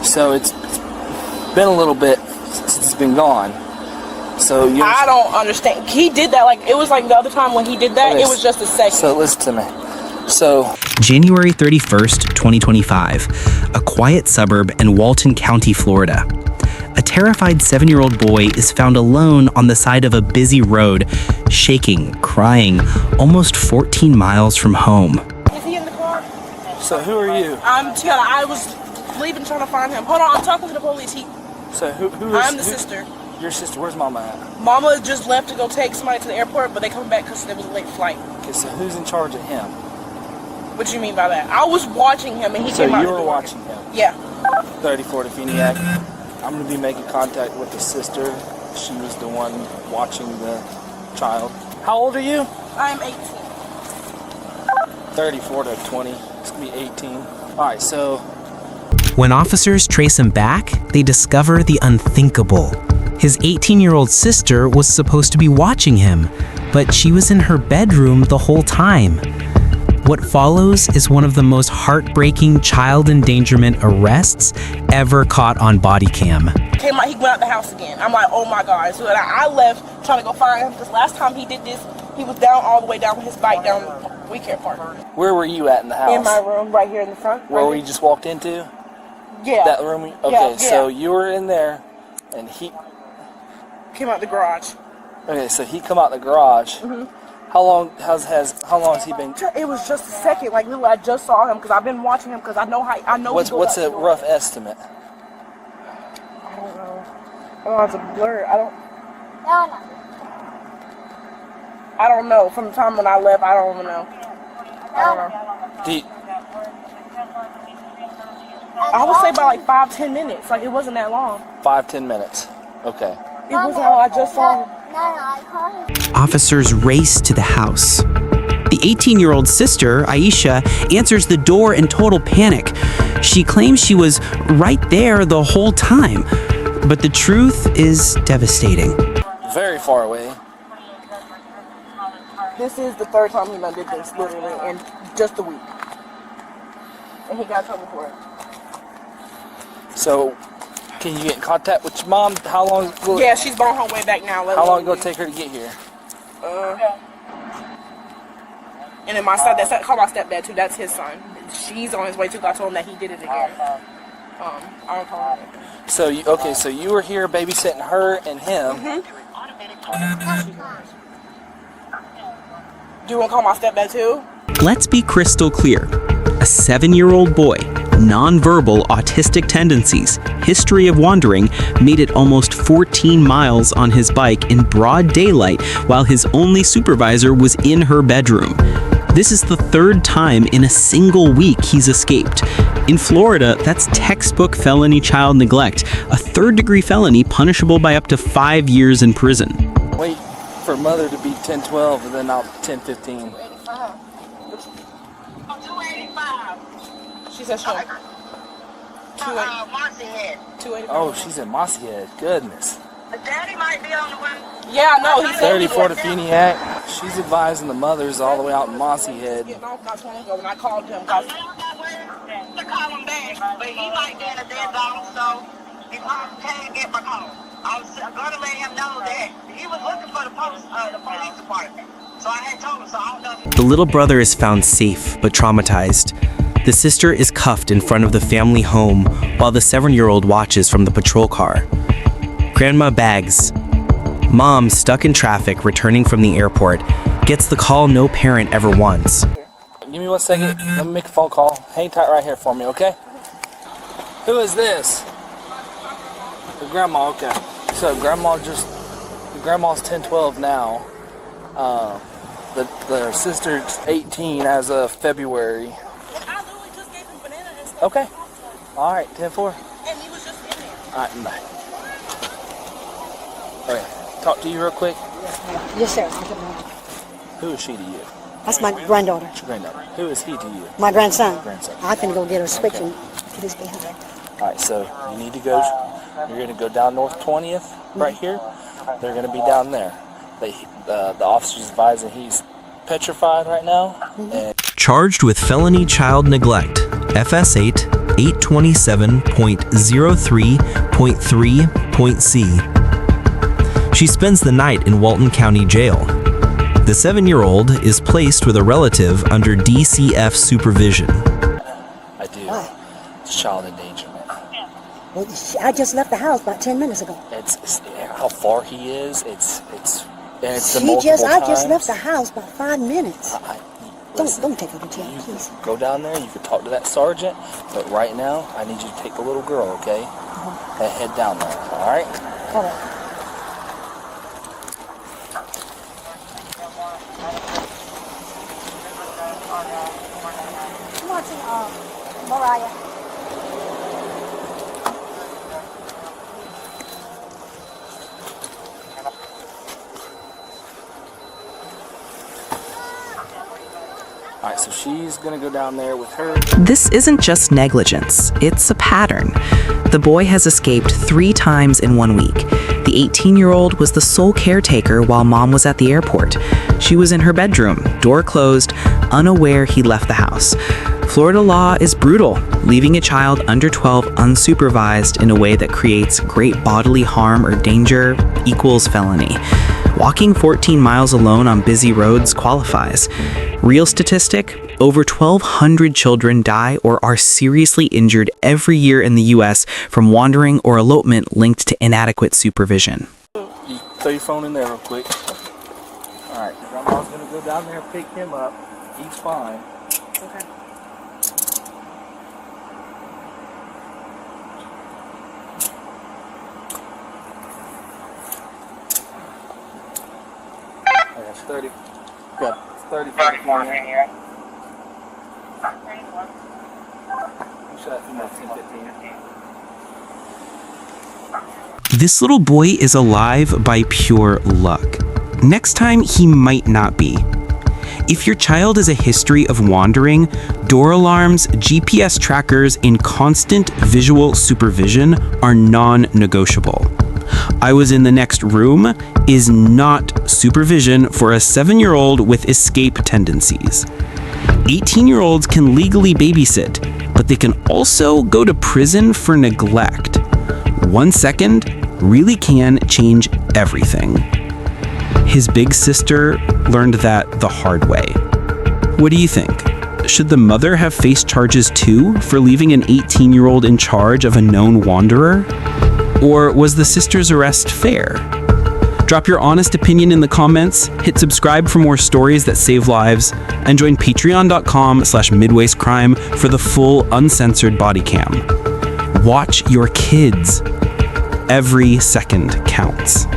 So it's been a little bit since it's been gone. So I don't understand. He did that like it was like the other time when he did that. It was just a second. So listen to me. So January 31st, 2025, a quiet suburb in Walton County, Florida. A terrified 7-year-old boy is found alone on the side of a busy road, shaking, crying, almost 14 miles from home. Is he in the car? So who are you? I was leaving trying to find him. Hold on, I'm talking to the police. I'm the sister. Your sister, where's Mama at? Mama just left to go take somebody to the airport, but they come back because there was a late flight. Okay, so who's in charge of him? What do you mean by that? I was watching him and he came out. So you were watching him? Yeah. 34 to Feniac. I'm going to be making contact with the sister. She was the one watching the child. How old are you? I'm 18. 34 to 20. It's going to be 18. Alright, so When officers trace him back, they discover the unthinkable. His 18-year-old sister was supposed to be watching him, but she was in her bedroom the whole time. What follows is one of the most heartbreaking child endangerment arrests ever caught on bodycam. He went out the house again. I'm like, oh my God. So I left trying to go find him because last time he did this, he was down all the way down with his bike down We Care Park. where were you at in the house? In my room, right here in the front. Where we just walked into? Yeah. That room? Okay, Yeah. so you were in there and he Came out the garage. Okay, so he come out the garage. Mm-hmm. How long has he been? It was just a second. Like literally, I just saw him because I've been watching him because I know. What's a rough estimate? I don't know. Oh, it's a blur. I don't know. From the time when I left, I don't even know. I don't know. I would say about like 5-10 minutes. Like it wasn't that long. 5-10 minutes. Okay. It wasn't how I just saw him. Officers race to the house. The 18-year-old sister, Aisha, answers the door in total panic. She claims she was right there the whole time, but the truth is devastating. Very far away. This is the third time he done did this, literally, in just a week. And he got in trouble for it. So, can you get in contact with your mom? How long? Yeah, she's on her way back now. How long ago take her to get here? And then my son, call my stepdad too. That's his son. She's on his way too. I told him that he did it again. I don't call him. So you were here babysitting her and him. Mm-hmm. Do you want to call my stepdad too? Let's be crystal clear. A 7-year-old boy, nonverbal autistic tendencies, history of wandering, made it almost 14 miles on his bike in broad daylight while his only supervisor was in her bedroom. This is the third time in a single week he's escaped. In Florida, that's textbook felony child neglect, a third-degree felony punishable by up to 5 years in prison. Wait for mother to be 10-12 and then I'll 10-15. 285. She said she'll. 285. Oh, she's in Mossy Head. Goodness. Daddy might be on the way. Yeah, no, he's 34 to Feniac. She's advising the mothers all the way out in Mossy Head. Getting off not too long ago when I called him. Cause To call him back, but he might be in a dead zone, so he probably can't get my call. I was gonna let him know that he was looking for the police department. So I had told him, so I don't know. The little brother is found safe but traumatized. The sister is cuffed in front of the family home while the 7-year-old watches from the patrol car. Grandma begs. Mom, stuck in traffic returning from the airport, gets the call no parent ever wants. Give me 1 second. Let me make a phone call. Hang tight right here for me, okay? Who is this? The grandma, okay. So grandma's 10-12 now. The sister's 18 as of February. I literally just gave him banana and stuff. Okay. All right, 10-4. And he was just in there. All right, bye. Okay. Talk to you real quick. Yes, sir. Who is she to you? That's my granddaughter. Your granddaughter. Who is he to you? My grandson. Grandson. I can go get her switch and get his behind. All right, so you need to go. You're going to go down North 20th right here. They're going to be down there. The officer's advising he's petrified right now. And Charged with felony child neglect, FS8, 827.03.3.C. She spends the night in Walton County Jail. The 7-year-old is placed with a relative under DCF supervision. I do. Why? It's child endangerment. Well, I just left the house about 10 minutes ago. It's how far he is. It's the I multiple just times. left the house about 5 minutes. Listen, Don't take her to jail, you please. go down there. You can talk to that sergeant. But right now, I need you to take the little girl, okay? And head down there. All right? All right. Come on, Mariah. All right. So she's gonna go down there with her. This isn't just negligence, it's a pattern. The boy has escaped 3 times in 1 week. The 18-year-old was the sole caretaker while mom was at the airport. She was in her bedroom, door closed, unaware he left the house. Florida law is brutal, leaving a child under 12 unsupervised in a way that creates great bodily harm or danger equals felony. Walking 14 miles alone on busy roads qualifies. Real statistic, over 1,200 children die or are seriously injured every year in the U.S. from wandering or elopement linked to inadequate supervision. You throw your phone in there real quick. All right. Grandma's gonna go down there and pick him up. He's fine. Okay. That's 30. Good. It's 30. 34 here. You should have 10, 15. This little boy is alive by pure luck. Next time, he might not be. If your child has a history of wandering, door alarms, GPS trackers, and constant visual supervision are non-negotiable. I was in the next room is not supervision for a 7-year-old with escape tendencies. 18-year-olds can legally babysit, but they can also go to prison for neglect. 1 second really can change everything. His big sister learned that the hard way. What do you think? Should the mother have faced charges too for leaving an 18-year-old in charge of a known wanderer? Or was the sister's arrest fair? Drop your honest opinion in the comments, hit subscribe for more stories that save lives, and join patreon.com/midwastecrime for the full uncensored body cam. Watch your kids. Every second counts.